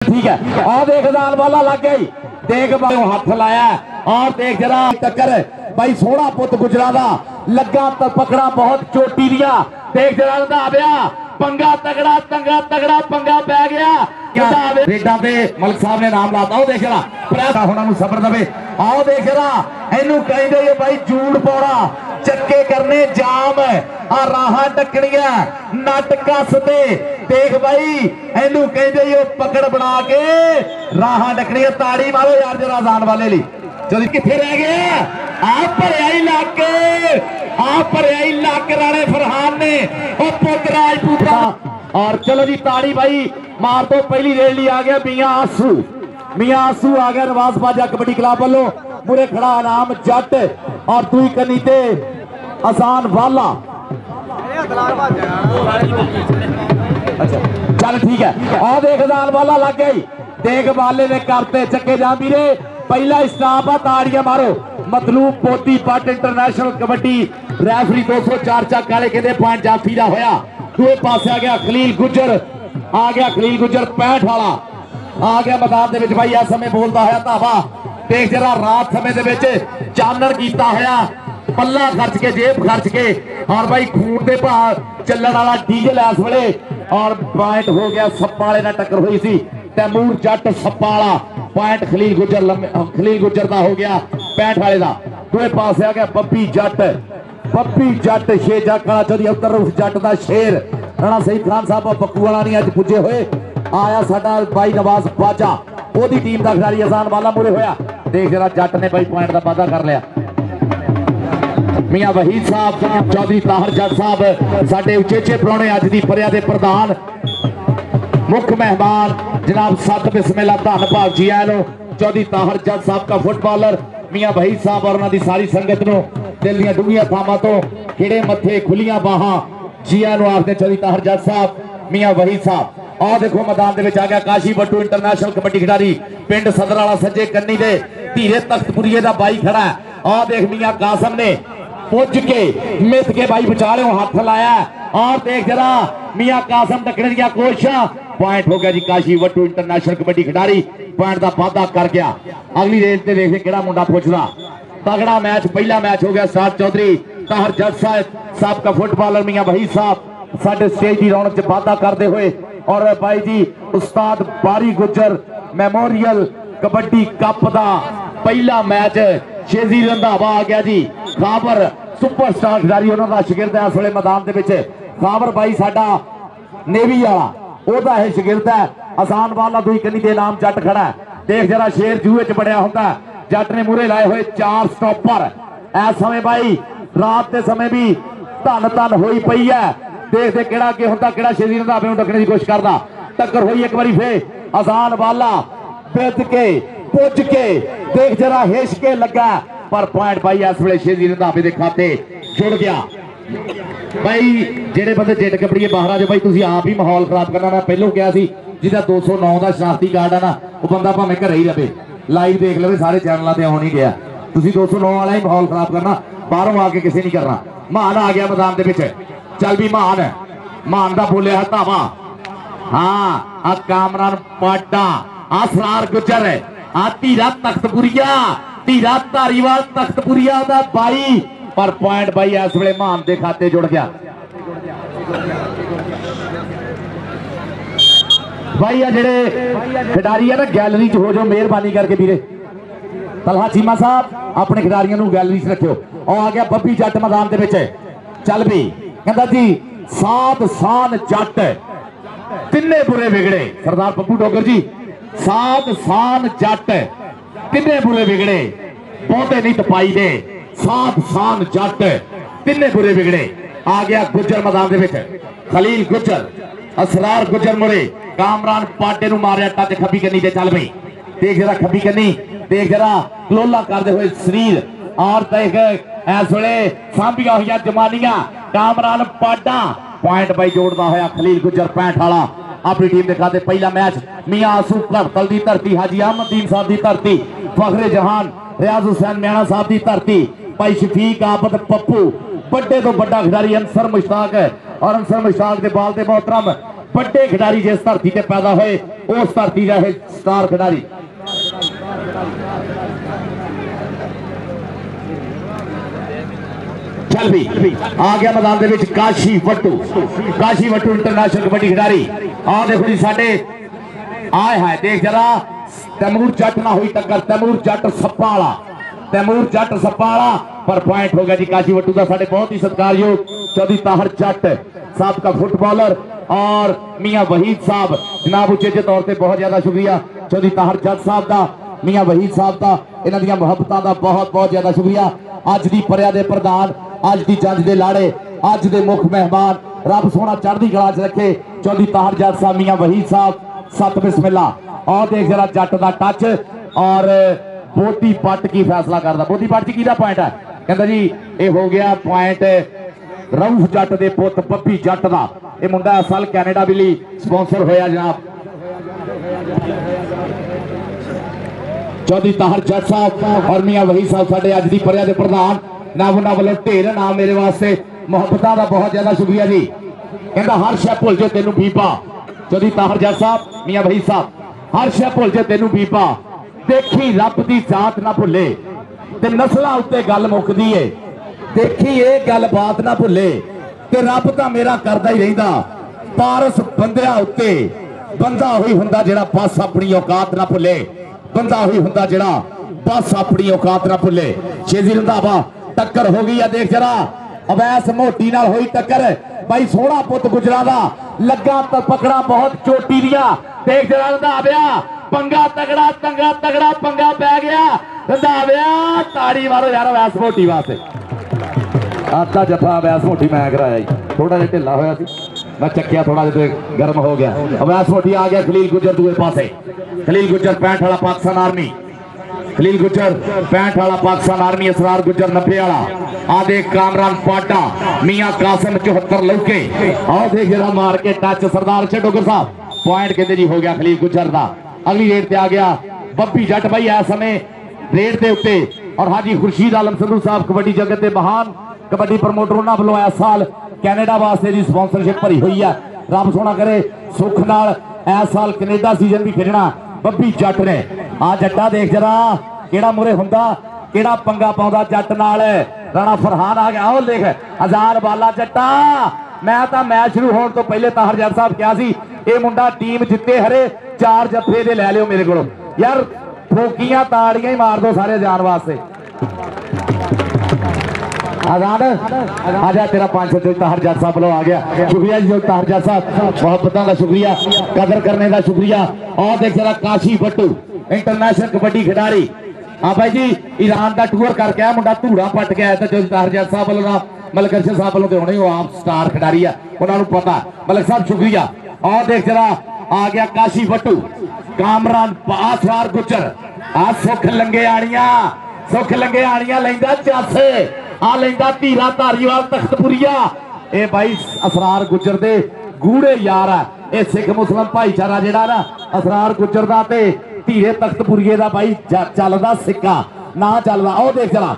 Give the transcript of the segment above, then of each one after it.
ठीक है और देख दाल वाला लग गई देख हाथ लाया और देख जरा टक्कर भाई सोहना पुत गुजरा दा लगा पकड़ा बहुत चोटी दिया देख जरा आया पंगा तगड़ा तंगा तगड़ा पंगा पै गया रेडा ते मलिक साहब ने नाम लाता देख जरा प्रेस होना सबर दवे आओ देख जरा इनू कहते भाई जूड़ पौड़ा चक्के करने जाम आ राह टकनिया नट कस दे देख भाई इनू कहते पकड़ बना के राह टकनिया ताड़ी मारो यार जरा जान वाले ली जल्दी किथे रह गया आप भरियाई लक राणे फरहान ने पुत्र राजपूता और चलो जी ताड़ी भाई मार तो पहली रेली आ गया मियां आंसू आ गया नवाज बाजा कबड्डी क्लब वालों मुरे खड़ा नाम जट और दुई कनी ते आसान वाला अच्छा चल ठीक है आ देख दाल वाला लग गई देख वाले ने करते चक्के जा वीरे पहला स्टाफ आ ताड़ियां मारो मतलूब पोती पट इंटरनेशनल कबड्डी रेफरी 204 चक वाले कहते पॉइंट जाफी का होया दूसरे पास आ गया खलील गुजर 65 वाला आ गया मैदान दे विच भाई इस समय बोलता है धावा देख जरा रात समय दे विच चानण कीता होया पल्ला खर्च के जेब खर्च के और भाई खून दे भाव चलण वाला डीजल इस वेले और पॉइंट हो गया सप्पा वाले नाल टक्कर हुई सी तैमूर जट सप्पा वाला पॉइंट खलील गुजर का हो गया 65 वाले का दूसरे पास आ गया बब्बी जट छे जगह चौधरी उधर उस जट का शेर राणा सईद खान साहब बक्कू वाला नहीं अज पुजे हुए आया साडा भाई नवाज बाजा ओदी टीम का खिलाड़ी आसान वाला मुरे होया देख जरा जट ने भाई पॉइंट का वादा कर लिया मियां वहीद साहब चौधरी ताहर जट साहब साडे उचेचे प्राहुणे अज दी परिया दे प्रधान मुख्य मेहमान जनाब सत बिस्मिल्लाह धन भाग जी आए चौधरी ताहर जट साहब का फुटबॉलर मियां वहीद साहब और उन्होंने सारी संगत नो दिल दी डूंघियां थावां तो खिड़े मथे खुलियां बाहां जी आए आखते चौधरी ताहर जट साहब मियां वहीद साहब आ देखो मैदान दे विच आ गया काशी बट्टू इंटरनेशनल कबड्डी खिडारी पिंड सदर वाला सज्जे कन्नी दे धीरे तख्तपुरीए दा बाई खड़ा है आ देख मियां कासम ने पुज के मित के भाई विचाले हाथ लाया और देख जरा मियां कासम टकने दी कोशिशां पॉइंट हो गया जी काशी बट्टू इंटरनेशनल कबड्डी खिडारी पॉइंट का वादा कर गया अगली रेस से देखे किहड़ा मुंडा पुछदा तगड़ा मैच पहला मैच हो गया साथ चौधरी ताहर जट साहब का फुटबॉलर मियां वहीद साहब साडे स्टेज की रौनक च वादा करते हुए और भाई जी उस्ताद बारी गुजर मैमोरियल कबड्डी कप का पहला मैच शेजी रंधावा आ गया जी खाबर सुपरस्टार खिडारी उन्होंने शिगिरद है इस वेले मैदान के विच खाबर भाई साडा नेवी वाला ओदा है शिगिरद है आसान वाला दुई कनी दे नाम जट खड़ा है देख जरा शेर जूहे च बड़िया होंदा जट ने मुरे लाए हुए 4 स्टॉपर इस समय भाई रात के समय भी धन होई पई है देख दे केड़ा के होंदा केड़ा शेरी रंधावे नूं टकने की कोशिश करदा टक्कर हुई एक बारी फिर आसान वाला बिद के पुज के देख जरा हिश के लगा पर पॉइंट भाई इस वेले शेरी रंधावे दे खाते जुड़ गया भाई जेडे बंदे जिट कबड्डी बाहर आ भाई तुसीं आप ही माहौल खराब करना मैं पहलों कहा सी जिहदा 209 का शनाख्ती कार्ड है ना वो बंदा भावें घरे ही रहे लाइव देख ले सारे चैनलों से आउण ही गया तुसीं 209 वाला ही माहौल खराब करना बाहरों आके किसी नहीं करना मान आ गया मैदान के विच चल भी मान का बोलिया धावा हाँ आ कामरान पाटा आ सरार गुजर आ धीरा धीरा धारीवाल तख्तपुरिया दा बाई पर पॉइंट भाई इस वेले मान के खाते जुड़ गया भाई आ जेडे खिडारी है ना गैलरी च हो जाओ मेहरबानी करके वीरे तलहा चीमा साहब अपने खिडारियों गैलरी च रखियो और आ गया बब्बी जट मैदान के विच चल भी कहता जी सात सान जट तिन्ने बुरे बिगड़े सरदार पप्पू डोगर जी सात सान जट तिन्ने बुरे बिगड़े पौधे नहीं तपाई दे सात सान जट तिन्ने बुरे बिगड़े आ गया गुजर मैदान के खलील गुजर असरार गुजर मुरे कामरान पाटे नूं मारिया टच खब्बी कन्नी ते चल पई देख जरा खब्बी कन्नी देख जरा लोला करते हुए शरीर और देख इस वेले सांभिया हुई जमानियां कामरान पाटा पॉइंट भाई जोड़ता होया खलील गुजर 65 वाला अपनी टीम के खाते पहला मैच मियां आंसू घड़तल की धरती हाजी अहमदीन साहब की धरती फखरे जहान रियाज हुसैन मैणा साहब की धरती भाई शफीक आबद पप्पू बड़े तो बड़ा खिडारी अंसर मुश्ताक और अंसर मुश्ताक के बाल के मोहतरम बड़े खिडारी जिस धरती से पैदा हुए उस धरती का स्टार खिडारी। चल भी आ गया मैदान के काशी वट्टू इंटरनेशनल कबड्डी खिडारी। आ देखो जी साडे आए है देख जरा तैमूर जट ना हुई टक्कर, तैमूर जट सप्पा वाला पर पॉइंट हो गया जी काशी वट्टू का। साडे बहुत ही सत्कारयोग चौधरी ताहर जट साबका फुटबॉलर और मियां वहीद साहब जनाब उचेचे तौर पर बहुत ज्यादा शुक्रिया चौधरी ताहर जट साहब का, मियां वहीद साहब का, इन्हां दियां मुहब्बतां दा बहुत बहुत ज्यादा शुक्रिया। अज दी परिया दे प्रधान, अज दी जंज दे लाड़े, अज दे मुख मेहमान, रब सोना चढ़दी कला च रखे चौधरी ताहर जट साहब, मियां वहीद साहब। सत बिस्मिल्ला। और देख जरा जट का टच और बोधी पट की फैसला करता। बोधी पट की पॉइंट है कहता जी ये हो गया पॉइंट रऊफ जट के पुत पप्पी जट का। यह मुंडा इस साल कैनेडा भी स्पॉन्सर होया जनाब चौधरी ताहर जट साहब और मियां वहीद साहब साडे अज दी परिया दे प्रधान। ना उन्होंने वालों ढेर नाम मेरे वास्ते मुहब्बतां दा बहुत ज्यादा शुक्रिया जी। कहता हर शै भुल जे तेनू बीबा चौधरी ताहर जट साहब, मियां वहीद साहब, हर शै भुल जे तेनू बीबा देखी रब दी जात ना भुले ते नस्लां उत्ते गल मुकदी है। देखी ये गल बात ना भुले ते रब तां मेरा करदा ही रहिंदा। पारस बंदियां उत्ते बंदा होई हुंदा जेड़ा बस अपनी औकात ना भुले, बंदा होई हुंदा जेड़ा बस अपनी औकात ना भुले। शेजी रंधावा टक्कर हो गई है देख जरा अवैस मोटी नाल होई टक्कर भाई सोहना पुत गुजरा दा लगा तो पकड़ा बहुत चोटी दिया। देख जरा रंधाविया पंगा तगड़ा तगड़ा पंगा पै गया। रंधाविया ताड़ी मारो यार अवैस मोटी वास्ते। आधा जफा अवैस मोटी मैं कराया थोड़ा जिहा ढिला होया सी, मैं चक्या थोड़ा जिहा गर्म हो गया। अवैस मोटी आ गया खलील गुजर दूए पासे, खलील गुजर 65 वाला पाकिस्तान आर्मी, खलील गुजर 65 वाला पाकिस्तान आर्मी, असरार गुजर 90 वाला। आ देख कामरान पाटा, मियां कासिम 74 लौके। आओ देख जरा मार के टच सरदार छडोगर साहब पॉइंट कहते जी हो गया खलील गुजर का। अगली रेड पे आ गया बब्बी जट भाई इस समय रेड के उत्ते। और हाजी खुर्शीद आलम संधू साहब कबड्डी जगत के महान कबड्डी प्रमोटर उन्होंने वालों इस साल कैनेडा वास्ते जी स्पॉन्सरशिप भरी हुई है। रब सोना करे सुख नाल इस साल कनेडा सीजन भी खेलना बब्बी जट ने। आ जट्टा देख जरा केड़ा मुरे हुंदा केड़ा पंगा पाउंदा जट नाल। राणा फरहान आ गया ओ देख आजाद वाला जट्टा। मैं तो मैच शुरू होने तो पहले ताहर जट साहब कहा सी ये मुंडा टीम जिते हरे 4 जत्थे दे लै लियो मेरे को यार ठोकियां ताड़ियां ही मार दो सारे जान वास्ते। आजाद आजा तेरा 500 ताहर जट साहब लो आ गया। शुक्रिया जी ताहर जट साहब मोहब्बतां का शुक्रिया कदर करने का शुक्रिया। और देख जरा काशी वट्टू इंटरनेशनल कबड्डी खिडारी। हाँ भाई जी ईरान का टूर करके आया मुंडा धूड़ा पट के आया तो जो ताहर जट साहब वालों मलिक अर्शद साहब वालों तो होने वो आप स्टार खिडारी है उन्होंने पता। मलिक साहब शुक्रिया। और देख जरा आ गया काशी वट्टू कामरान असरार गुजर। आ सुख लंगे आनिया लेंदा चासे आ लेंदा धीरा धारीवाल तख्तपुरिया। ए भाई असरार गुजर दे गूढ़े यार है ये सिख मुस्लिम भाईचारा जेड़ा ना असरार गुजर दा ते धीरे तख्तपुरिये दा भाई चलदा सिक्का ना चलदा। ओ देख जरा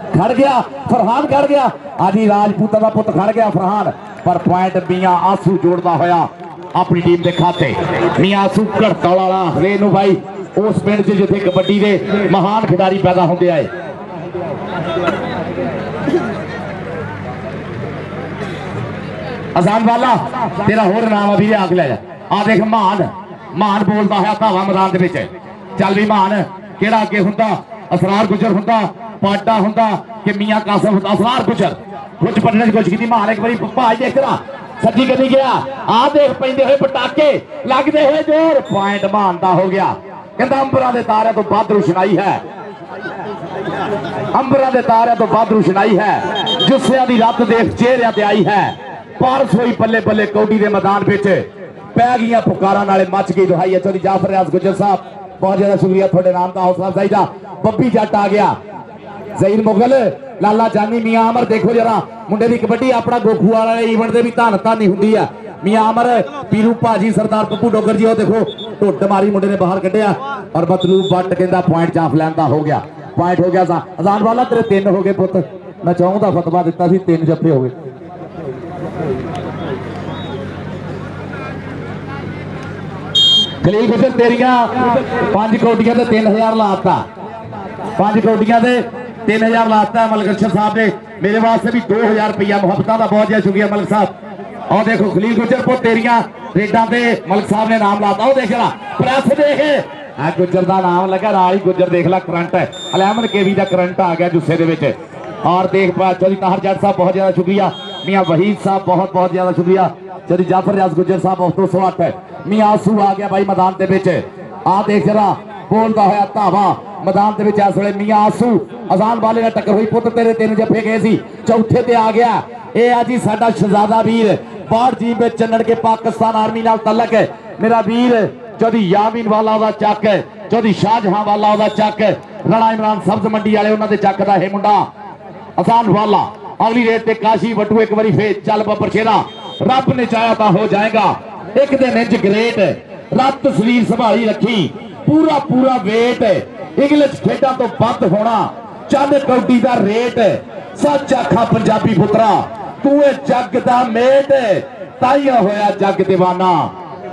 खड़ गया फरहान खड़ गया आजी राजपूता का पुत खड़ गया फरहान पर पॉइंट मियां आंसू जोड़ता होया अपनी टीम के खाते। मियां आंसू घड़तौल वाला हरे नूं भाई उस पिंड च जिथे कबड्डी के महान खिडारी पैदा होंदे आए। आजान वाला तेरा होर नाम अभी आग ले आ देख महान बोलता है धावा मैदान के विच। चल भी महान केड़ा अगे हुंदा असरार गुजर हुंदा पाटा हुंदा कि मियां कासिम हुंदा। असरार गुजर कुछ पढ़ने की कोशिश की महान एक बारी भाई देख रहा सज्जी कदी गया आ देख पैंदे हुए पटाके लगते हुए जोर पॉइंट महान दा हो गया। कहता अंबरा दे तारे तो बद रोशनाई है, अंबरा दे तारे तो बद रोशनाई है जुस्सिया दी रात देख चेहरिया ते आई है। पारस हुई बल्ले बल्ले कौडी के मैदान विच पै गई पुकारा नाले मच गई दुहाई है। चौधरी जाफर रियाज गुजर साहब बहुत ज्यादा शुक्रिया थोड़े नाम का हौसला अफजाई का। बब्बी जट आ गया जहीर मुगल लाला जानी मियां अमर देखो जरा मुंडे की कबड्डी अपना गोखू वाला इवेंट से भी धन धानी होंगी है। मियां अमर पीरू भाजी सरदार पप्पू डोगर जी देखो ढुट मारी मुंडे ने बाहर कढ़िया और मतलूब बट कहता पॉइंट जाफ लैन का हो गया। पॉइंट हो गया आजान वाला तेरे 3 हो गए पुत मैं चाहूँ फतवा दिता 3 जफे हो गए। खलील गुजर तेरिया 5 कौडियां 3000 लाता, 5 कौडियां 3000 लाता मलिक अर्शद साहब ने। मेरे वास्ते भी 2000 रुपया मुहब्बत का बहुत ज्यादा शुक्रिया मलिक साहब। और देखो खलील गुजर को तेरिया रेडा से मलिक साहब ने नाम लाता। देख ला प्रेस देख गुजर का नाम लगा राली गुजर देख ला करंट है अलहमद केवी का करंट आ गया जुस्से दे। और देख पा चौधरी ताहर जट साहब बहुत ज्यादा शुक्रिया, मियाँ वहीद साहब बहुत बहुत ज्यादा शुक्रिया, चौधरी जाफर रियाज गुजर साहब 208 है। मियाँ आसू आ गया भाई मैदान के आ देख जरा बोलता होया धावा मैदान के इस वे मियाँ आसू अजान वाले ने टक्कर हुई पुत तेरे 3 जफे गए सी चौथे ते आ गया। ये आ जी साडा शहजादा वीर बाढ़ जीप में चन्नड़ के पाकिस्तान आर्मी नाल तलक है मेरा वीर चौधरी यामीन वाला दा चक है, चौधरी शाहजहां वाला दा चक है, राणा इमरान सब्ज मंडी वाले उन्होंने चक का है मुंडा आसान वाला। अगली रेट पे काशी बटू एक बारी फिर चल बब्बर शेरा रब ने चाहा तो हो जाएगा। एक दिन इंज ग्रेट रब तस्वीर संभाली रखी पूरा पूरा वेट इंग्लिश खेडा तो बंद होना चंद कौडी का रेट सच आखा पंजाबी पुत्रा तू जग का मेट ताइया होया जग दीवाना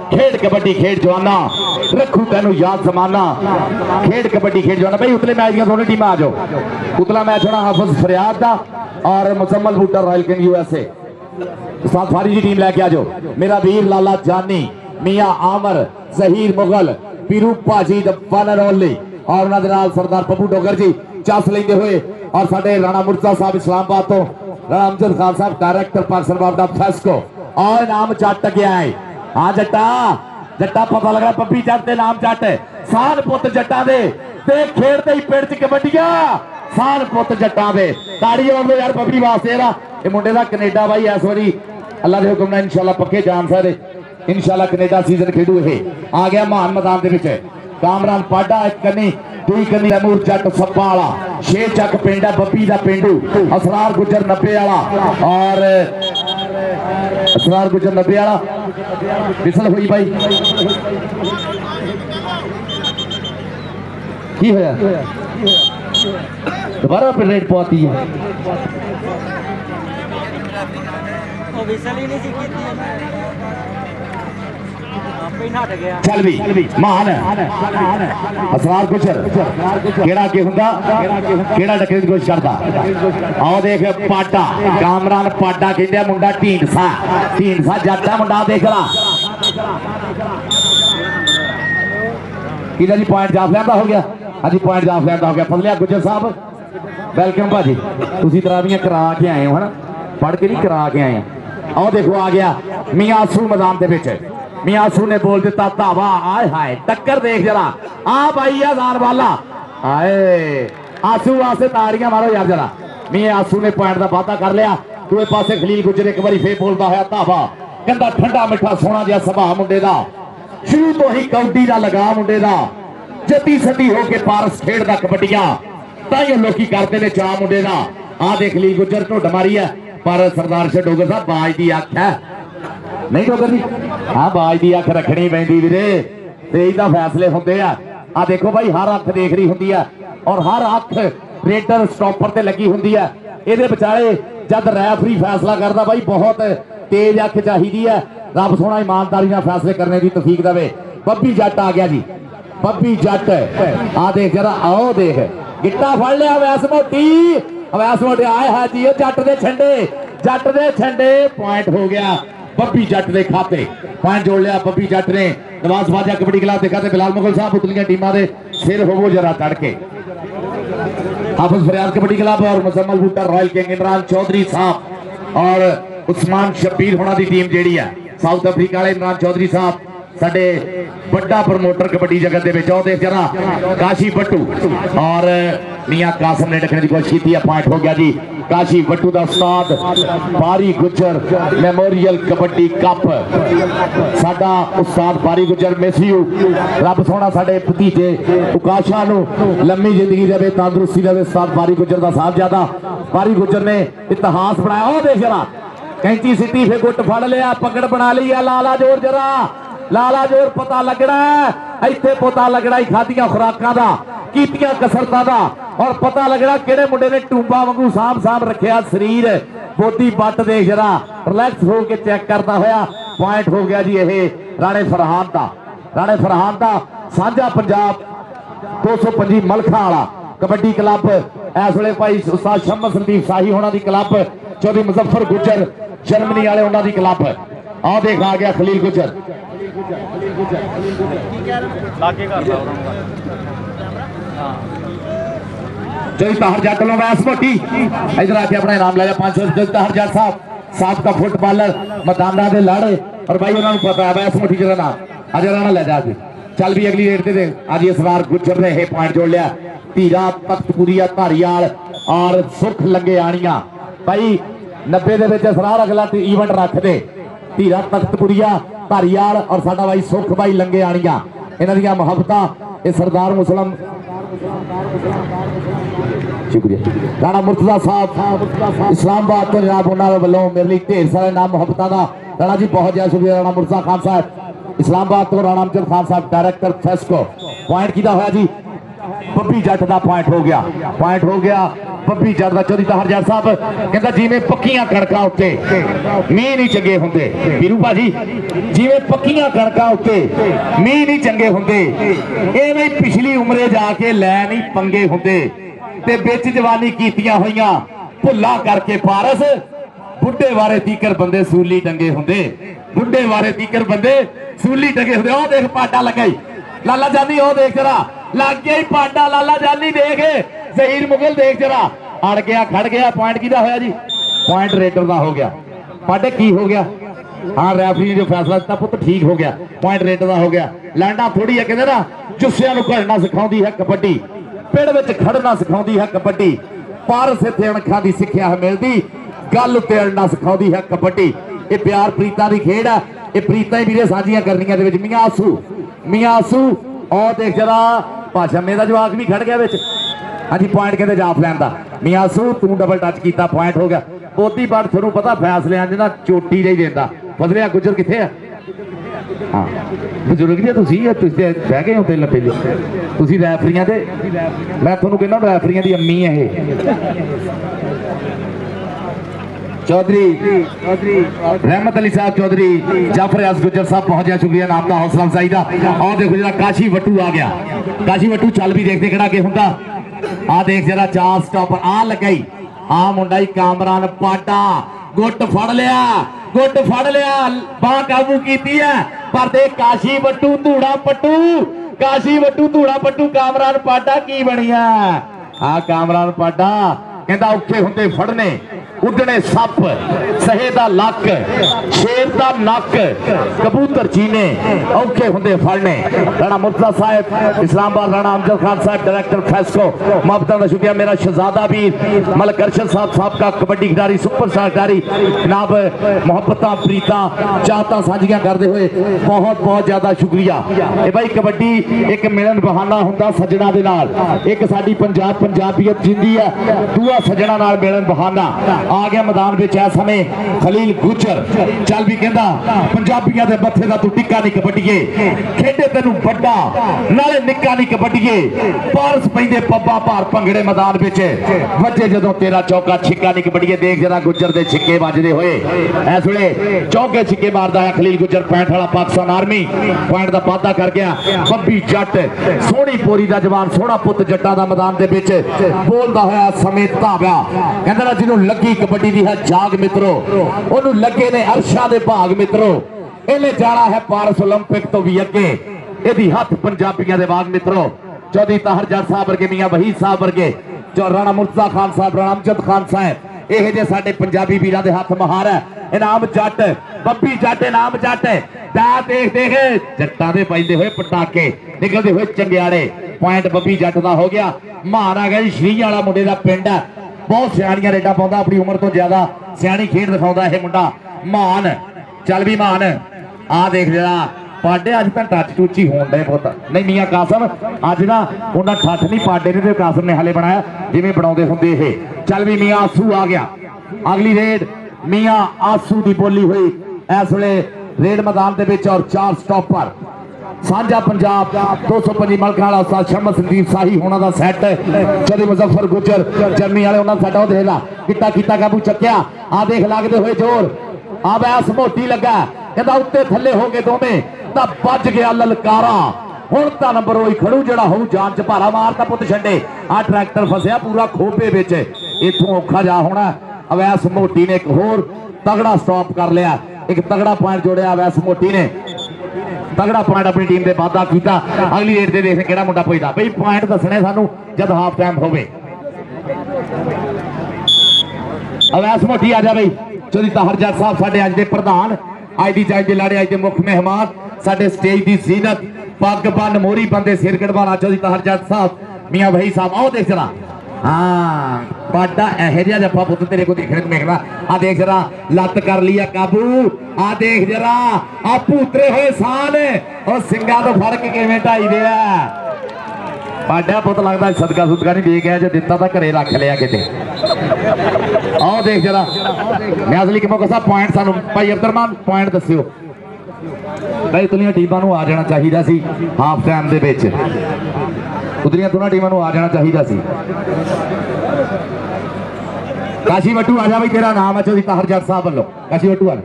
खेड कबड्डी खेड जवाना रखू तेन याद जमाना खेड कबड्डी खेड जवाना। भाई उतले मैच दियां दोनों टीम आ जाओ। उतला मैच होना हाफिज फरियाद का और Muzammil Boota royal king USA साथ फारी जी टीम लैके आ जाओ। मेरा वीर लाला जानी मियाँ आमर जहीर मुगल पीरू भाजी ओनली और उन्होंने सरदार पप्पू डोगर जी चस लेंदे हुए और साडे राणा मुर्तजा साहब इस्लामाबाद तो राणा अमजद खान साहब डायरेक्टर पाकिस्तान बाब दा फेस्को और नाम चट गया है। हाँ जट्टा जट्टा पता लग रहा पप्पी जट के नाम चट सान पुत जट्टा दे ते खेड़ते ही पिंड च कबड्डिया सान पुत जट्टा दे ताड़ी हो यार पप्पी वास्ते ये मुंडे का कनेडा भाई इस बारी अल्लाह के हुक्म नाल इंशाल्लाह पक्के जान सकते इंशाल्लाह कनेडा सीजन खेडू ये आ गया महान मैदान के कामरान पाडा एक कनी दुई कनी तैमूर जट सप्पा वाला शेर चक पिंड है बब्बी का पिंडू असरार गुजर 90 वाला और असरार गुजर 90 वाला विसल हुई भाई की होया दोबारा फिर रेट पाती है चल भी मान असरार गुजर केड़ा के हुंदा केड़ा डकने की कोशिश करता आओ देख पाटा कामरान पाटा कहंदे मुंडा ढींडसा जट्टा मुंडा देख ला किदा जी पॉइंट जाफ लैंदा हो गया। हाँ जी पॉइंट जाफ लैंदा हो गया फजलिया गुजर साहब वेलकम भाजी तुसीं तरावियां करा के आए हो है ना पढ़ के नहीं करा के आए आओ देखो आ गया मियाँ आसू मैदान के विच मियाँ आसू ने बोल दिता धावा आए हाय टक्कर देख जरा आ भाई आजान वाला आए आसू वास्ते ताड़ियां मारो यार जरा मियाँ आसू ने पॉइंट का वादा कर लिया दूसरे पासे खलील गुजर एक बार फिर बोलता है धावा कहता ठंडा मिठा सोना जिहा सुभाਅ मुंडे का शुरू तो ही कौडी का लगा मुंडे का जती सती होके पारस खेडदा कबड्डियां ताइयों लोकी करते ने चाह मुंडे का आ देख खलील गुजर ढुड मारी है पर सरदार शाह डोगर साहब बाज की अख है नहीं डोगर जी हाँ बाज की अख रखनी पैंदी वीरे ते इदा फैसले होंदे आ देखो भाई हर अख देख रही होंदी है और हर अख रेडर स्टॉपर ते लगी होंदी है इहदे विचाले जद रैफरी फैसला करता भाई बहुत तेज अख चाहिदी है रब सोना ईमानदारी नाल फैसले करने की तौफीक देवे। बब्बी जट आ गया जी बब्बी जट आ देख जरा आओ देख गिट्टा फड़ लिया वैस मोटी वैस मोटी आए है जी जट दे छंडे पॉइंट हो गया बब्बी जट के खाते पॉइंट जोड़ लिया बब्बी जट ने। नवाज बाजा कबड्डी क्लब के खाते बिलाल मुगल साहब उतलियां टीमां दे सिर होवो जरा चढ़ के हाफिज फरियाद कबड्डी क्लब और मुजम्मल बूटा रॉयल किंग इमरान चौधरी साहब और उस्मान शब्बीर होना दी टीम जेड़ी है साउथ अफ्रीका वाले इमरान चौधरी साहब साडे बड़ा प्रमोटर कबड्डी जगत दे जरा काशी बट्टू और मियाँ कासम ने डकने की कोशिश की पॉइंट हो गया जी काशी बट्टू का उस्ताद बारी गुजर मेमोरियल कबड्डी कप साडा उस्ताद बारी गुजर मेसियू रब सोना साडे भतीजे उकाशा नू लंबी जिंदगी देवे तंदुरुस्ती देवे उस्ताद बारी गुजर का साहबजादा बारी गुजर ने इतिहास बनाया ओ देख जरा कैंची सिटी फिर गुट फड़ लिया पकड़ बना लिया लाला जोर जरा लाला जोर पता लगना इत्थे पता लगना ही खादियां खुराकां दा कीतियां कसरतां दा और पता लगना किहड़े मुंडे ने टूंबा वांगू साम रखिया शरीर बोधी बट देख जरा रिलैक्स हो के चेक करता होया पॉइंट हो गया जी ये राणे फरहान दा राणे फरहान का साझा पंजाब 225 मलखा वाला कबड्डी क्लब इस वे भाई उस्ताद शम्मा संदीप शाही होना की क्लब चौधरी मुजफ्फर गुजर जर्मनी वाले उन्होंने क्लब आ देख आ गया खलील गुजर जोई ताहर जट लो वैस मोटी इधर आके अपना इनाम ले लिया 500 जोई ताहर जट साहब का फुटबॉलर मैदाना के लड़ और भाई उन्होंने पता है वैस मोटी जगह नाम अजय राणा ले जाके चल भी अगली रेट दे आज इस बार गुजर ने यह पॉइंट जोड़ लिया धीरा तख्तपुरिया धारीवाल और सुख लंगे आनिया भाई 90 के असरार अगला ईवेंट रख दे धीरा तख्तपुरिया धारीवाल और साडा भाई सुख भाई लंगे आनिया इन्हां दी मुहब्बतां सरदार मुसलम शुक्रिया राणा मुर्तजा साहब इस्लामाबाद तो जनाब उन्होंने वालों मेरे लिए ढेर सारे नाम मुहब्बतां दा राणा जी बहुत ज्यादा शुक्रिया राणा मुर्तजा खान साहब इस्लामाबाद तो राणा अमजद खान साहब डायरेक्टर फेस्को पॉइंट किदा होया जी बब्बी जट का पॉइंट हो गया बब्बी जट का चौधरी ताहर जट साहब कहता जिवें पक्कियां कणकां उत्ते मीह नहीं चंगे हुंदे वीरू भाजी जिवें पक्कियां कणकां उत्ते मीह नहीं चंगे हुंदे एवें पिछली उमरे जाके लै नहीं पंगे हुंदे ते बिच जवानी कीतियां होईयां भुल्ला करके पारस बुढ़े वारे तीकर बंदे सूली टंगे हुंदे बुढ़े वारे तीकर बंदे सूली टंगे हुंदे ओ देख पाटा लगा लाला जानी ओ देख जरा लग गया ही पाटा लाला जानी देख जहीर मुगल देख जरा अड़ गया खड़ गया पॉइंट किदा होया जी पॉइंट रेटर का हो गया पाटे की हो गया हाँ रैफरी ने जो फैसला दिता पुत ठीक हो गया पॉइंट रेटर का हो गया लैंडा थोड़ी है कहते ना जुस्सियां नूं घड़ना सिखाउंदी है कबड्डी पिंड विच खड़ना सिखाउंदी है कबड्डी पारस इत्थे अणखां दी सिक्ख्या मिलदी गल उत्ते अड़ना सिखाउंदी है कबड्डी ये प्यार प्रीतां दी खेड है ये प्रीतां ही वीरे साझियां करनियां दे विच मियां आसू और देख जरा भाषमे का जवाब भी खड़ गया बिच हाँ जी पॉइंट कहते जाफ लैन का मियां आसू तू डबल टच किया पॉइंट हो गया पोती बार थोनू पता फैसले अंज ना चोटी नहीं देता फसलिया गुजर कितने है हाँ बजुर्ग जी बह गए हो पहले तुम रैफरिया मैं थोनू कहना रैफरिया की अम्मी है चौधरी रहमत अली साहब चौधरी जाफर यास गुजर साहब बहुत ज्यादा शुक्रिया नाम का हौसला अफजाई का और देखो जरा काशी वटू आ गया काशी वटू चल भी देखते खड़ा के हुंदा आ देख जरा 4 स्टॉपर आ लगाई आ मुंडा ही कामरान पाटा गुट फड़ लिया बाह काबू की है पर देख काशी वटू धूड़ा पट्टू कामरान पाटा की बनिया आ कामरान पाटा कहता औखे हुंदे फड़ने उडने सप सहे दा लक शेर दा नक कबूतर चीने औखे हुंदे फड़ने राणा मुर्तजा साहब इस्लामाबाद राणा अमजद खान साहब डायरेक्टर फेस्को मोहब्बत का शुक्रिया मेरा शहजादा वीर मलक अरशद साहब का कबड्डी खिलाड़ी सुपरस्टार खिलाड़ी जनाब मोहब्बत प्रीता चाहता साझियां करते हुए बहुत बहुत ज्यादा शुक्रिया भाई कबड्डी एक मिलन बहाना हुंदा सज्जणा दे नाल एक साडी पंजाबियत जिंदी है दूआ सज्जणा नाल मिलन बहाना आ गया मैदान में इस समय खलील गुजर चल भी कहता पंजाबियों के मथे का तू टिक्का नहीं कबड्डीए खेडे तेन बड़ा नाले निक्का नहीं कबड्डीए पारस पैंदे पब्बा भार भंगड़े मैदान में वजे जो तेरा चौका छिक्का नहीं कबड्डीए देख जरा गुजर के छिक्के बजते हुए इस वे चौके छिक्के मारता है खलील गुजर 65 वाला पाकिस्तान आर्मी पॉइंट का वाधा कर गया बब्बी जट सोहनी पोरी का जवान सोहना पुत जट्टा का मैदान के बोलता होया समेत धाव्या कहता जिन्हों लगी कबड्डी दी है जाग मित्रों ओनू लगे ने अर्शा दे भाग मित्रों इन्हें जाना है पारस ओलंपिक तो भी अगे यदि हाथ पंजाबियों के बाग मित्रों चौधरी ताहर जट साहब वर्गे मियां वहीद साहब वर्गे जो राणा मुर्तजा खान साहब राणा अमजद खान साहब यह जे साडे पंजाबी वीरां दे हाथ महार है इनाम जट बब्बी जट इनाम जट देख देख जट्टां दे पैंदे हुए पटाके निकलते हुए चंगियाड़े पॉइंट बब्बी जट का हो गया महार आ गया श्री वाला मुंडे का पिंड है बहुत सियाणियां रेडा पाउंदा अपनी उम्र तो ज्यादा सियाणी खेड दिखाउंदा है मुंडा मान चल भी मान आ देख जरा पाडे अज तो टच टूची होन डे पुत नहीं मियां कासम अज ना उन्हें ठठ नहीं पाडे ने कासम ने हाले बनाया जिवें बनाउंदे हुंदे ये चल भी मियां आसू आ गया अगली रेड मियां आसू की बोली हुई इस वे रेड मैदान के और 4 स्टॉपर साझा पंजाब 225 मलका वाला उस्ताद शम्मा संदीप शाही होना का सैट चौधरी मुजफ्फर गुजर जर्मनी वाले उन्होंने साडा देखला किता किता काबू चक्या आ देख लगते हुए जोर आ बैस मोटी लगा कहता उत्ते थले हो गए दोवें तां बज गया ललकारा हुण तां नंबर होई खड़ू जिहड़ा होऊ जान च भारा मारता पुत छड्डे आ ट्रैक्टर फसिया पूरा खोपे विच इत्थों औखा जा होना अवैस मोटी ने एक होर तगड़ा स्टॉप कर लिया एक तगड़ा पॉइंट जोड़िया अवैस मोटी ने तगड़ा पॉइंट अपनी टीम के वादा किया अगली रेट से देखने किहड़ा मुंडा पुछदा बई पॉइंट दसने सानू जब हाफ टाइम होवे अवैस मोटी आ जा बई चौधरी ताहर जट साहब साडे अज दे प्रधान अज दी जज दे लाड़े अज दे मुख मेहमान साडे स्टेज दी जीनत पग बन मोहरी बंदे सिर कढ़वाना चौधरी ताहर जट साहब मियां भाई साहब आओ देख जरा हाँ पाडा एह जिहा जफा पुत तेरे को देखने को मिलना आ देख जरा लत कर लिया काबू आ देख जरा आ भूतरे हुए सान और सिंगा तो फड़ के किवें ढाई दे पाडा पुत लगता सदका सुदका नहीं दे गया जो दिता तो घरे रख लिया किते आओ देख जरा मैं असली कि मौका साहब पॉइंट सानू भाई अब्दुरमान पॉइंट दस्सियो भाई इतनी टीमां नूं आ जाना चाहिए सी हाफ टाइम दे विच उधरिया दोनों टीमों को आ जाना चाहिए सी काशी वटू आ जा भाई तेरा नाम है चौधरी ताहर जट साहब वालों काशी वटू आ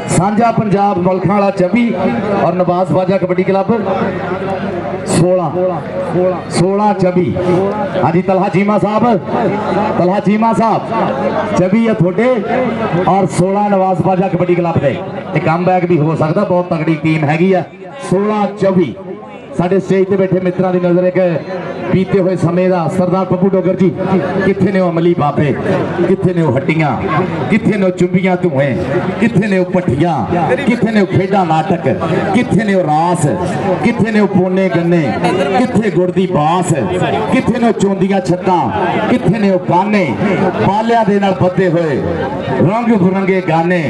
सांझा पंजाब मुल्खां वाला 24 और नवाज बाजा कबड्डी क्लब 16 24 हाँ जी तलहा चीमा साहब 24 है थोड़े और 16 नवाज बाजा कबड्डी क्लब के कम बैक भी हो सकता बहुत तगड़ी टीम हैगी है 16-24 साडे स्टेज पे बैठे मित्रों की नजर एक बीते हुए समय का सरदार पप्पू डोगर जी कित्थे ने अमली बाबे कित्थे ने हट्टियां कित्थे ने चुंबियां धुएं कित्थे ने पट्टियां कित्थे ने खेडा नाटक कित्थे ने रास कित्थे ने पोने गन्ने कित्थे गुड़ दी बास कित्थे ने चोंदियां छत्तां कित्थे ने गाने बालिया दे नाल बद्दे हुए रंग बिरंगे गाने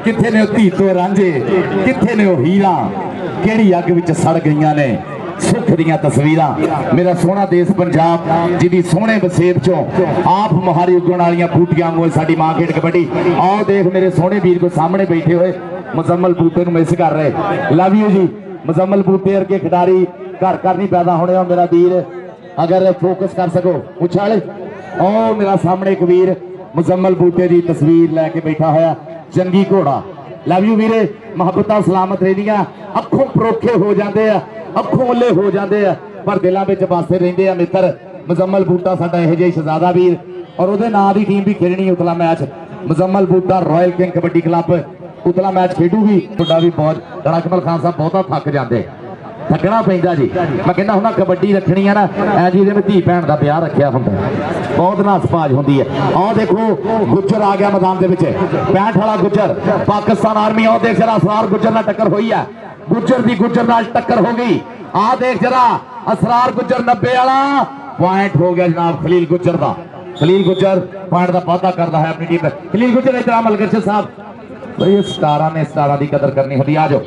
कित्थे ने धीतो रांझे कित्थे ने हीरा केड़ी अग विच सड़ गईयां ने सुख दियां तस्वीरां मेरा सोहना देश पंजाब जिहदी सोहने बसेब चों आप मुहारी उगण वालियां बूटियां वांगू साडी मां खेड कबड्डी आओ देख मेरे सोहने वीर को सामने बैठे हुए मुजम्मल बूटे नूं मिस कर रहे लव यू जी मुजम्मल बूटे वर्गे खिडारी घर घर नहीं पैदा होने हो मेरा वीर अगर फोकस कर सको उछाले ओ मेरा सामने एक वीर मुजम्मल बूटे की तस्वीर लैके बैठा होया जंगी घोड़ा लव यू वीरे मुहब्बत सलामत रहिंदियां अखों परोखे हो जाते हैं अखों ओले हो जाते हैं पर दिलों में बसते रहते हैं मित्र मुजम्मल बूटा साडा इहो जिहा शहजादा वीर और उहदे नाम की टीम भी खेलनी उतला match Muzammal Boota royal king kabaddi club उतला मैच खेडूगी तुहाडा भी बहुत कमल खान साहब बहुता थक जाते थकना पैंदा जी मैं कहना हुंदा कबड्डी रखनी है ना ऐ जी में धी भैन का ब्याह रखा हुंदा बहुत नासपाज होंदी है आओ देखो गुज्जर आ गया मैदान के 65 वाला गुज्जर पाकिस्तान आर्मी आओ देख जरा असरार गुज्जर नाल टक्कर हुई है गुज्जर दी गुज्जर नाल टक्कर हो गई आ देख जरा असरार गुज्जर 90 वाला पॉइंट हो गया जनाब खलील गुज्जर का खलील गुज्जर पॉइंट का वादा करता है अपनी टीम खलील गुज्जर इधर मलगर्ज साहब भाई स्टारा ने स्टारा की कदर करनी होती आ जाओ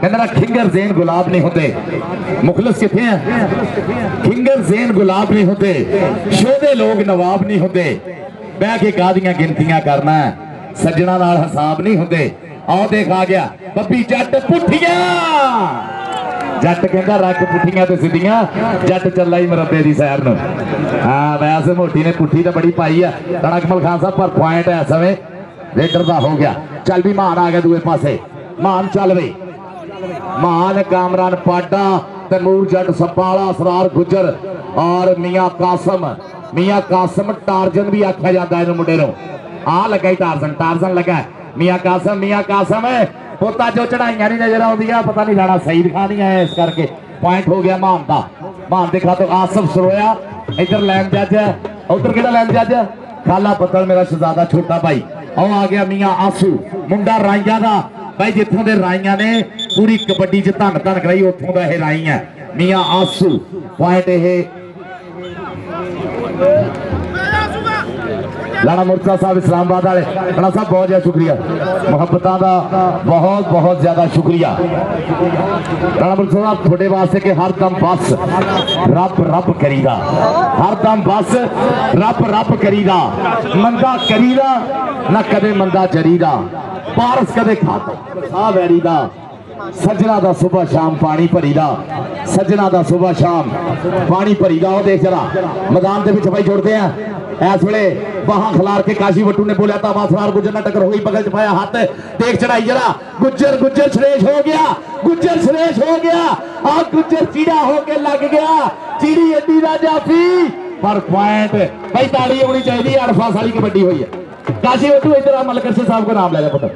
कहना खिंगर ज़ैन गुलाब नहीं होते मुखलिस किथे हैं खिंगर ज़ैन गुलाब नहीं होते शोधे लोग नवाब नहीं होते बह के कादियां गिनतियां करना सज्जना नाल हिसाब नहीं होते आओ देख आ गया बब्बी जट पुठियां जट कहता रख पुठियां ते सीधियां जट चला ही मरबे की सैर न हाँ वैसे मोटी ने पुठी तो बड़ी पाई है राणा कमल खान साहब पर पॉइंट है समय रेडर का हो गया चल भी मान आ गया दूसरे पासे मान चल बई महान कामरान पाडा तैमूर जट सपाला असरार गुज्जर और मियां कासम टार्जन भी आख्या जाता है मुंडे नूं आ लगा टार्जन लगा मियां कासम पोता जो चढ़ाइया नहीं नजर आउंदियां पता नहीं जाना सईद खान ही है इस करके पॉइंट हो गया मान का मान देखा तो आसफ सरोया इधर लैन जज है उधर किहड़ा लैन जज खाला पत्तल मेरा शहजादा छोटा भाई और आ गया मियां आसू मुंडा राइया का भाई जितों के राइया ने पूरी कबड्डी च धन धन कराई उतों का यह राई है मियां आसू पॉइंट लाना मुर्तजा साहब इस्लामाबाद वाले राणा साहब बहुत ज्यादा शुक्रिया मुहब्बत का बहुत बहुत ज्यादा शुक्रिया राणा मुर्तजा साहब थोड़े वास्ते कि हर दम बस रब रब करीदा हर दम बस रब रब करीदा मंदा करीदा ना कदे मंदा चरीदा पारस कदे खा वैरीदा सजना दा सुबह शाम पानी भरीदा सजना दा सुबह शाम पानी भरीदा देख जरा मैदान के भाई जुड़ते हैं इस वे बाह खिलार के काशी वट्टू ने बोलिया तो सरदार गुजर ने टक्कर हुई, बगल च पाया हाथ, देख चढ़ाई जरा गुजर गुजर सुरेश हो गया, गुजर सुरेश हो गया, आ गुजर चीड़ा होके लग गया, चीड़ी एडी दा जाफी पर पॉइंट भाई ताड़ी होनी चाहिए। अड़फा सारी कबड्डी हुई है। काशी वट्टू इधर मलकर से साहब को नाम ले पुत्र,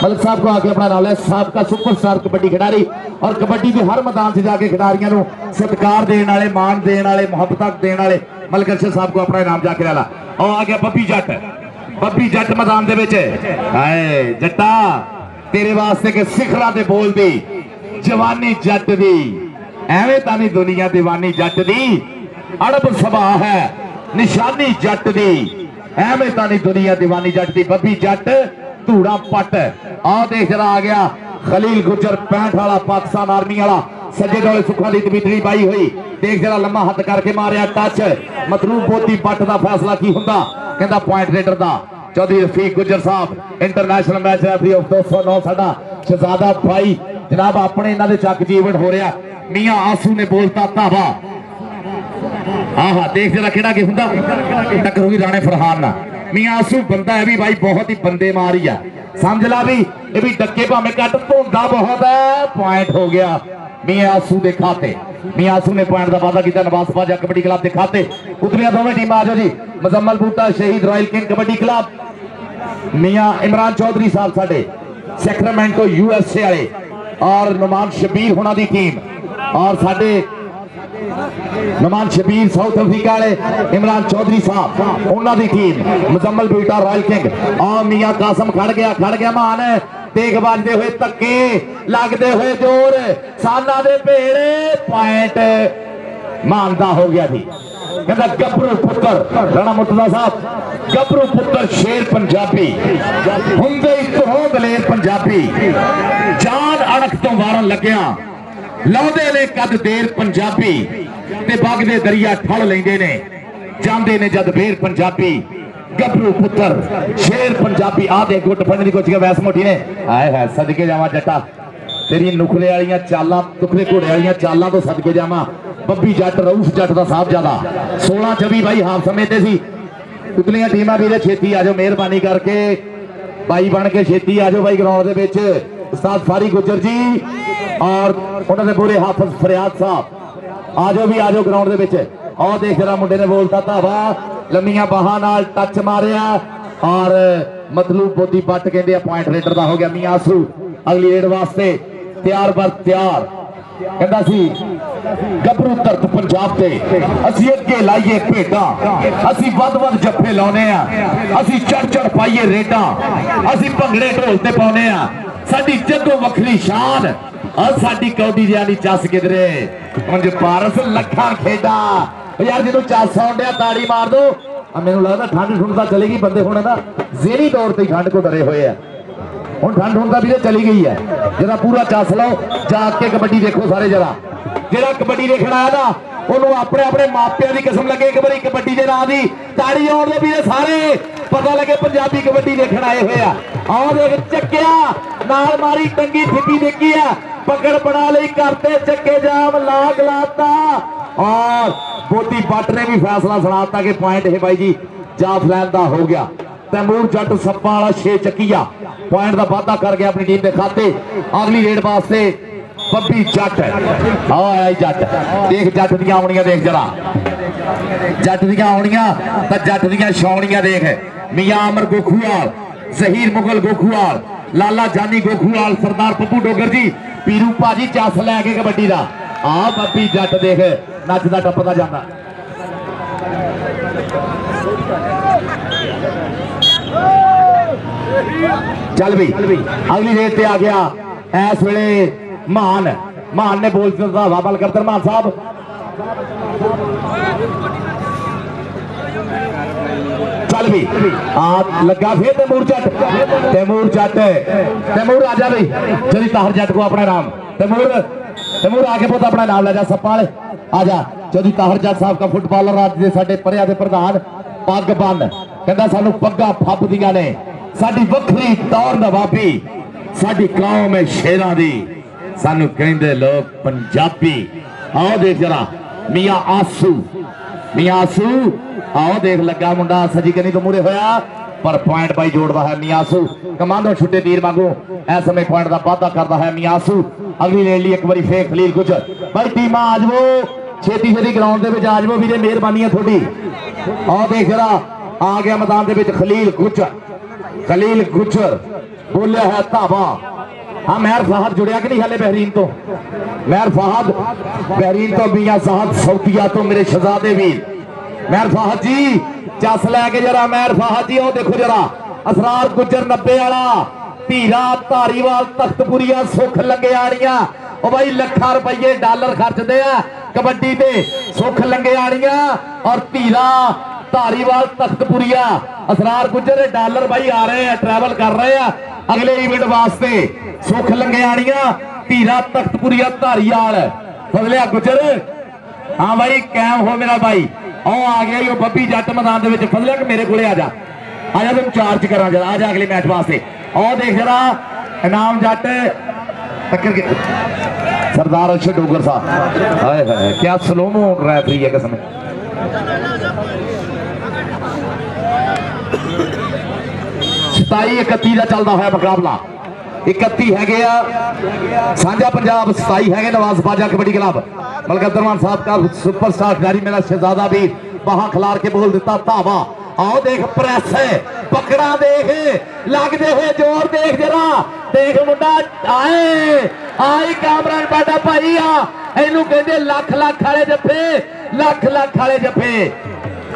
मलिक साहब को आके अपना नाम लिया, साहब का सुपरस्टार कबड्डी खिडारी और कबड्डी के हर मैदान से जाके खिडारियों को सत्कार देने वाले, मान देने वाले, मुहब्बत देने वाले मलिक अर्शद साहब को अपना इनाम जाके ला। और आ गया बब्बी जट, बब्बी जट मैदान दे विच हाय जट्टा तेरे वास्ते के सिखरा दे बोल दी जवानी जट दी, एवें तां नहीं दुनिया दीवानी जट दी, अड़ब सभा है निशानी जट दी, एवें तां नहीं दुनिया दीवानी जट दी। बब्बी जट धूड़ा पट आ देख जरा आ गया खलील गुजर 65 वाला पाकिस्तान आर्मी वाला, सज्जे डोले सुखा दी तबीतरी पाई हुई, देख जरा लम्मा हथ करके मारिया टच, मतलूब बोती पट का फैसला की हुंदा, कहंदा पॉइंट रेडर दा चौधरी रफीक गुजर साहब इंटरनेशनल मैच रेफरी ऑफ 209 साडा शहजादा भाई जनाब अपने इन्हां दे चक जीवन हो रहा। मियां आंसू ने बोलता धावा, आहा देख जरा केड़ा की हुंदा, टक्कर हुई राणे फरहान ना। मियां आंसू बंदा है भी भाई बहुत ही बंदे मारी है, समझ ला भी ये भी डके भावे कट धोंदा बहुत है, पॉइंट हो गया मियां आंसू दे खाते। मियां आंसू ने पॉइंट का वादा किया नवाज बाजा कबड्डी क्लब के खाते। उतरिया दोवें टीम आ जाओ जी, मुजम्मल बूटा शहीद रॉयल किंग कबड्डी क्लब, मियां इमरान चौधरी साहब साडे सैक्रामेंटो यूएसए वाले, और नुमान शबीर होना दी टीम, और साडे नुमान शबीर साउथ अफ्रीका वाले इमरान चौधरी साहब उन्होंने team, Muzammil Boota royal king, और मियां कासम खड़ गया मान देख बजते हुए धक्के लगते हुए जोर साना दे भेड़े, पॉइंट मानदा हो गया थी। कहता गबरू पुत्र राणा मुर्तजा साहब, गबरू पुत्र शेर पंजाबी हुंदे तो दलेर पंजाबी, जान अणख तो वारन लग्या लाउंदे ने कद देर पंजाबी, ते बगदे दरिया ठल लेंदे ने जांदे ने जद बेर पंजाबी, गबरू पुत्र शेर पंजाबी। आ दे गुट फड़ने की कोशिश वैस मोटी ने, हाय हाय सदके जावा जट्टा तेरी नुखरे वाली चालां, नुखरे घोड़े वाली चालां तो सदके जावा। बब्बी जट रऊफ जट का साहब ज्यादा 16-24 भाई हाफ समय ते सी। उतलियां टीमां वीरे छेती आ जाओ, मेहरबानी करके भाई बन के छेती आ जाओ भाई ग्राउंड दे विच। उस्ताद फारी गुजर जी और उन्होंने बुरे हाफिज फरियाद साहब आ जाओ भी, आ जाओ ग्राउंड दे विच। और देख जरा मुंडे ने बोलता धावा लम्मियां बाहां नाल टच मारिया, और मतलूब बोधी पट कहते पॉइंट रेडर का हो गया। मियां आंसू अगली रेड वास्ते तैयार बर तैयार, कहता सी गबरू धरत पंजाब ते असीं अगे लाइए भेटां, असीं वध-वध जफ्फे लाउने आ, असीं चढ़-चढ़ पाइए रेडां, असीं भंगड़े ढोल ते पाउने आ, साडी जगो वखरी शान, और साडी कौडी जानी चस किधरे उंज पारस लखां खेडा। यार जो चस आउण दिया ताड़ी मार दो। मैनूं लगदा ठंड ठुंड तां चलेगी, बंदे हुण ना ज़हनी तौर ते ठंड को डरे हुए हैं। हुण ठंड ठुंड तां वीरे चली गई है, जरा पूरा चस लो जाके कबड्डी देखो सारे। जरा जेड़ा कबड्डी देखना है ना उन्होंने अपने अपने मापिया की कसम लगे एक बारी कबड्डी के नाम की ताड़ी आउण दे वीरे सारे पता लगे पंजाबी कबड्डी देखण आए हुए आ। आओ देख चक्किया नाल मारी टंगी ठिप्पी देखी है, पकड़ बना ली करते चक्के जाम लाग लाता, और बोटी बट ने भी फैसला सुनाता कि पॉइंट है भाई जी जाफलैन का हो गया। तैमूर जट सप्पा वाला 6 चक्किया पॉइंट का वादा कर गया अपनी टीम के खाते। अगली रेड वास्ते बब्बी जट आया जट, देख जट दियां आउणियां, देख जरा जट दियां आउणियां तां जट दियां छाउणियां देख। मियां अमर गोखूवाल, जहीर मुगल गोखूवाल, लाला जानी गोखूवाल, सरदार पप्पू डोगर जी, पीरू भाजी चस लैके कबड्डी का। आ बब्बी जट देख नचदा टपदा जांदा। चल भी अगली रेड पे आ गया इस वेले मान ने बोल दिता बल करतर मान साहब। चल भी आ लगा फिर तैमूर जट, तैमूर आजा भाई जल्दी ताहर जट को अपना नाम तैमूर आके पुत अपना नाम ले जा सप्पा वाले आजा। चौधरी ताहर जट साहब का फुटबॉलर अज के साडे परिया दे प्रधान पग बन कहता सानू पग्गा फपदियां ने, साडी वखरी दौर नवाबी, साडी कौम है शेरां दी, सानू कहंदे लोग पंजाबी। आओ देख जरा मियां आंसू आओ देख लगा मुंडा सजी कनी तो मूरे होया पर पॉइंट भाई जोड़ता है मियासू कमांडो छुट्टे तीर मांगो ऐ समय पॉइंट का वादा करता है मियासू अगली ले ली एक बार फिर खलील गुजर भाई टीमा आ जाओ छेती छेती ग्राउंड के आ जाओ वीरे मेहरबानी है थोड़ी आओ देख जरा आ गया मैदान के खलील गुजर बोलिया है धावा हाँ महर फहद जुड़िया कि नहीं हाले बहरीन तो महर फहद बहरीन तो मियां साहब सऊदिया तो मेरे शहजादे वीर महर फहद जी चस लैके जरा महर फहद जी वो देखो जरा असरार गुजर 90 वाला धीरा धारीवाल तख्तपुरिया सुख लगे आनिया भाई लखा रुपये डॉलर खर्चते हैं कबड्डी पे सुख लगे आनिया और धीरा धारीवाल तख्तपुरिया असरार गुजर डॉलर भाई आ रहे हैं ट्रैवल कर रहे हैं अगले इवेंट वास्ते सुख लंगे आनिया धीरा तख्तपुरिया धारीवाल फजलिया गुजर हाँ भाई कैम हो मेरा भाई आ गया यो बब्बी जट मैदान के फजलिया कि मेरे को आजा तुम चार्ज करा जरा आजा अगले मैच वास्ते आओ देख जरा इनाम जट टक्कर के सरदार अर्शद डोगर साहब हाय हाय क्या स्लोमो रेफरी है कसम 27-31 का चलता हुआ मुकाबला 31 है साझा पंजाब 27 है नवाज बाजा कबड्डी क्लब मलकदरमान साहब का सुपरस्टार खिलाड़ी मेरा शहजादा भी वहां खिलार के बोल देता धावा आओ देख प्रेस पकड़ा देख लगते है जोर देख जरा देख मुंडा आए आई कामरान बाडा भाई इनू कहते लख लख वाले जफे लख लख वाले जफे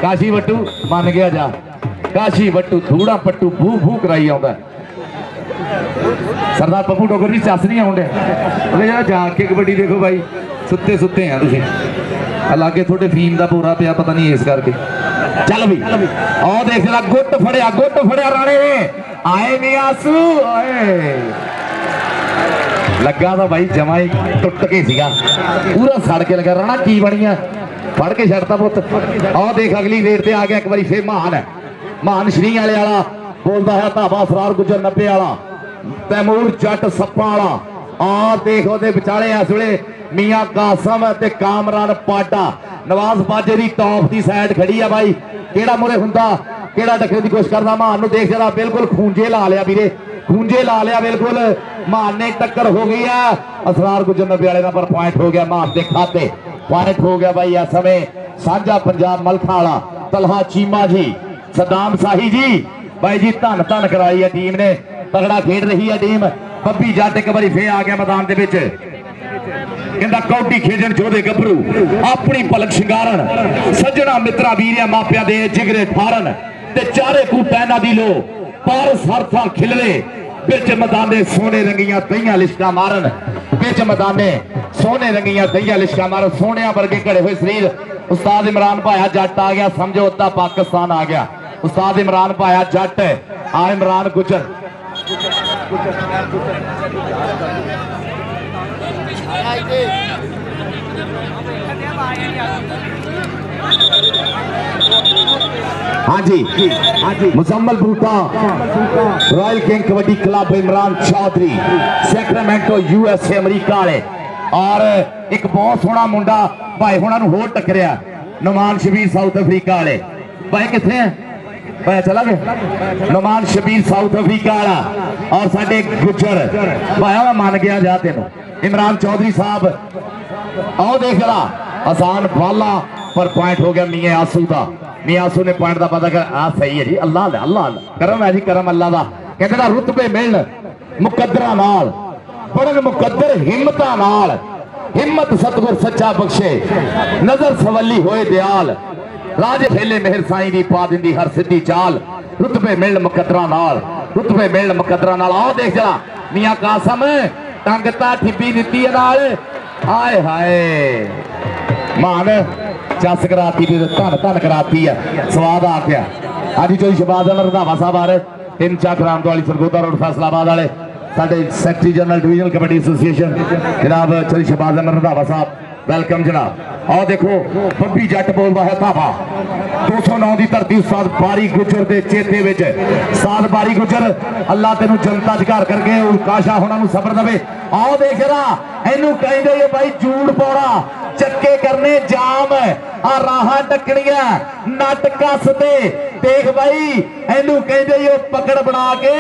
काशी वट्टू मन गया जा काशी वट्टू धूड़ा पट्टू भू भू कराई आउंदा सरदार पप्पू डोगर भी चस नहीं आउंदे जरा जाके कबड्डी देखो भाई सुते सुते हैं तुसीं लागे थोड़े फीम का पूरा पिया पता नहीं इस करके चल भी आओ देख ला गुट फड़िया राणे आए मियासू आए लगा था भाई जमा ही टुट के सीगा पूरा सड़ के लगा राणा की बनिया फड़ के छड़ता पुत आओ देख अगली रेट से आ गया एक बार फिर महान श्री वाले वाला बोलता है धावा फरार गुजर 90 वाला तैमूर जट सप्पा वाला आ देख ओदे विचाले इस वे मियां कासम ते कामरान पाटा नवाज बाजे की टॉप की साइड खड़ी है भाई केड़ा मुरे हुंदा केड़ा टकरे की कोशिश करता मान नूं देख जरा बिल्कुल खूंजे ला लिया वीरे खूंजे ला लिया बिल्कुल मान ने टक्कर हो गई है असरार गुजर 90 वाले पर पॉइंट हो गया मान के खाते पॉइंट हो गया भाई इस समय साझा पंजाब मलखा वाला तलहा चीमा जी सदाम शाही जी भाई जी धन धन कराई है टीम ने तगड़ा खेड रही है टीम बब्बी जट एक बार फिर आ गया मैदान के कहता कौडी खेडन जोधे गभरू अपनी पलक शिंगारन सज्जना मित्रा वीरिया मापिया दे जिगरे ठारन ते चारे कू पैना दी लो पार सरथा खिलरे बिच मैदाने सोने रंगियां दहियां लिशका मारन बिच मैदाने सोने रंगियां दहियां लिशका मारन सोने वर्गे घड़े हुए शरीर उस्ताद इमरान भाया जट आ गया समझो उदा पाकिस्तान आ गया उस्ताद इमरान भाया जट आ इमरान गुजर हाँ जी Muzammal Boota royal king kabaddi club Imran Chaudhry Sacramento USA America वाले और एक बहुत सोहना मुंडा भाई हुणां नूं होर टकरिया नुमान शबीर साउथ अफ्रीका वाले भाई किथे है भाई चला गया नुमान शबीर साउथ अफ्रीका वाला और साडे गुजर भाई मैं मान गया जा तेनों इमरान चौधरी साहब आओ देख जरा आसान वाला पर पॉइंट हो गया मियां आसू का मियां आसू ने पॉइंट का पता कर सही है जी अल्लाह करम है जी करम अल्लाह का कहते रुतबे मिलन मुकद्दरा नाल बड़न मुकद्दर हिम्मता नाल हिम्मत सतगुर सच्चा बख्शे नजर सवली होए दयाल राजे खेले मेहर साई दी पा दिंदी हर सिद्धी चाल रुतबे मिलन मुकद्दरा नाल रुतबे मिलन मुकद्दरा नाल आओ देख जरा मियां कासम टंगता ठिप्पी दी नाल हाय हाय मान चस कराती धन धन कराती है स्वाद आ गया अज चोई शहबाज रंधावा साहब आ रहे इंचा ग्राम वाली सरगोदा रोड फैसलाबाद वाले साडे secretary general divisional kabaddi association जनाब चोई शहबाज रंधावा साहब वेलकम जनाब आओ देखो बब्बी जट बोलता है धावा 209 की धरती उस्ताद बारी गुजर के चेते विच उस्ताद बारी गुजर अल्लाह तेनू जनता च घर करके काशा होना सबर दवे आओ देख रहा इनू कहते भाई जूड़ पौड़ा चक्के करने जाम आ राह डकनिया नट कसते देख भाई इनू कहते पकड़ बना के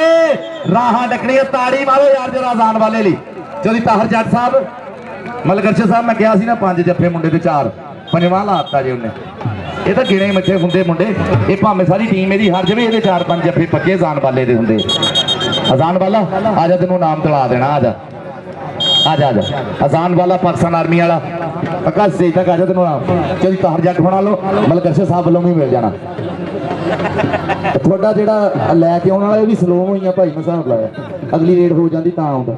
राह डकनिया ताड़ी मारो यार जरा अजान वाले ली चौधरी ताहर जट साहब मलगरशे साहब मैं कहा ना 5 जफे मुंडे ते 4 पंजवां लाता जी उन्हें ये तो गिने मच्छे होंगे मुंडे ये भावें सारी टीम यदि हर जाए ये 4-5 जफे पक्के अजान वाले दे होंगे अजान वाला आजा तेनों नाम दिला देना आजा आजा आजा अजान वाला पाकिस्तान आर्मी वाला पक्का स्टेज तक आजा तेनों नाम चल ताहर जट बना लो मलगरशे साहब वालों भी मिल जाना थोड़ा जो लैके आने वाला भी स्लो हुई भाई मैं हिसाब लाया अगली रेड हो जाती आता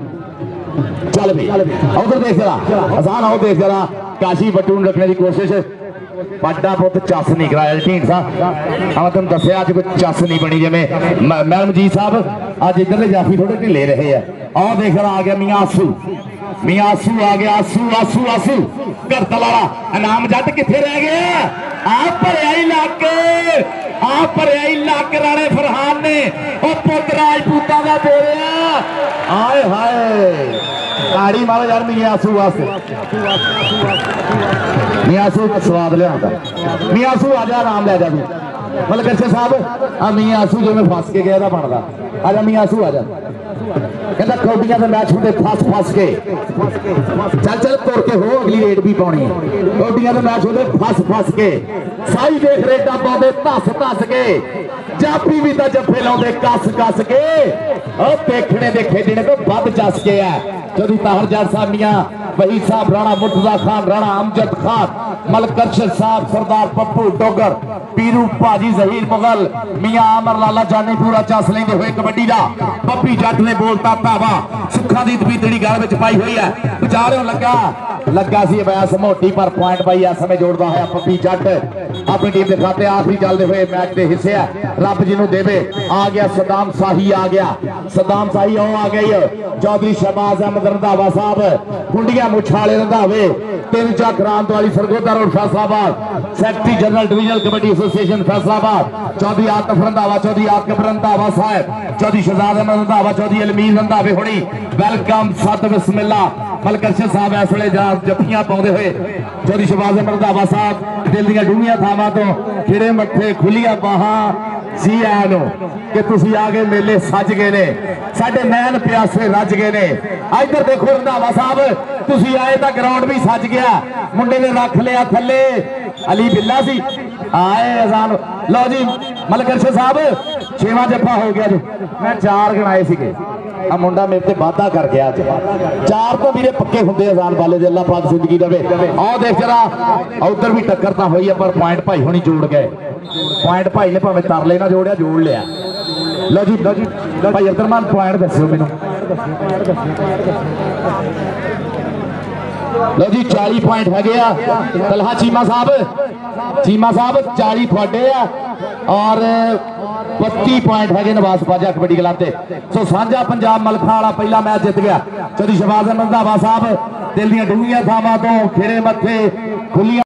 चल भी उधर देख जरा अजान आओ देख जरा काशी बट्टू रखने की कोशिश बड़ा पुत चस नहीं कराया ढींड साहब हाँ तुम दसिया अज कोई चस नहीं बनी जिमें मैडम जी साहब अज इधर के जाफी थोड़े ढिले रहे हैं आओ देख रहा आ गया मियां आसू आ गया आसू आसू आसू घर तलाड़ा इनाम जट किथे रह गया आप भरिया लक राणे फरहान ने पुत राजपूता का बोलिया आए हाय ताड़ी मारो यार मियां आसू वास्ते मियां आसू स्वाद लिया मियां आसू आजा आराम लै जा तू मलगरशे साहब आ मियां आसू जो मैं फस के गया बनता आजा मियां आसू आजा कहता कौडियां के मैच होंगे फस के चल तुर के हो अगली रेड भी पानी कौडियां के मैच होंगे फस के साई देख रेडा पाते धस के जाफी भी तो जफे लाते कस के देखने दे खेडने तो बद चस के है चौधरी ताहर जट साहब मियां वही साहब राणा मुर्तजा खान राणा अमजद खान मलगरशे साहब सरदार पप्पू डोगर पीरू भाजी जहीर मुगल मियां अमर लाला जानी पूरा चस लेंदे हुए कबड्डी का पप्पी जट ने बोलता धावा सुखा दी तबीतड़ी गल में पाई हुई है बेचारे लगा सी बैस मोटी पर पॉइंट पाई इस समय जोड़ता है पप्पी जट अपनी टीम के खाते आखिरी चलते हुए मैच के हिस्से है रब जिन्हों देवे आ गया सदाम शाही आ गई चौधरी शहबाज अहमद रंधावा साहब कुंडिया मुछाले रंधावे 3 Chak Ram Wali Sargodha road Faisalabad secretary general divisional kabaddi association Faisalabad Chaudhry Atif Randhawa Chaudhry Aqib Randhawa sahab Chaudhry Shahzad Ahmad Randhawa Chaudhary अलमीर रंधावे होनी वेलकम सत बिस्मिल्ला मलगरशे साहब इस वे जफियां पाते हुए चौधरी शहबाज अहमद रंधावा साहब दिल दी डूंघियां थावां तो खिड़े मत्थे खुलियां बाहां जी आनो कि तुसी आ गए मेले सज गए ने साडे नैन प्यासे रज गए ने इधर देखो रंधावा साहब तुसी आए तो ग्राउंड भी सज गया मुंडे ने रख लिया थले अली बिल्ला सी आए अजान लो जी मलगरशे साहब 6वां जफा हो गया जी मैं 4 गिनाए सी मुंडा मेरे से वादा कर गया 4 तो मेरे पक्के होंगे अजान वाले जे अल्लाह पाक जिंदगी देवे आओ देख जरा उधर भी टक्कर तो हुई है पर पॉइंट भाई होनी जोड़ गए पॉइंट भाई ने भावें तरले ना जोड़िया जोड़ लिया लो जी भाई अब्दुलरहमान पॉइंट दसो मैनू लो जी 40 पॉइंट है तलहा चीमा साहब 40 थोड़े और 32 पॉइंट है नवाज पाजा कबड्डी क्लब से सो साझा पंजाब मलखा वाला पहला मैच जित गया चौधरी शहबाज अहमद रंधावा साहब दिल दी डूंघियां थावां तो खिड़े मत्थे खुलियां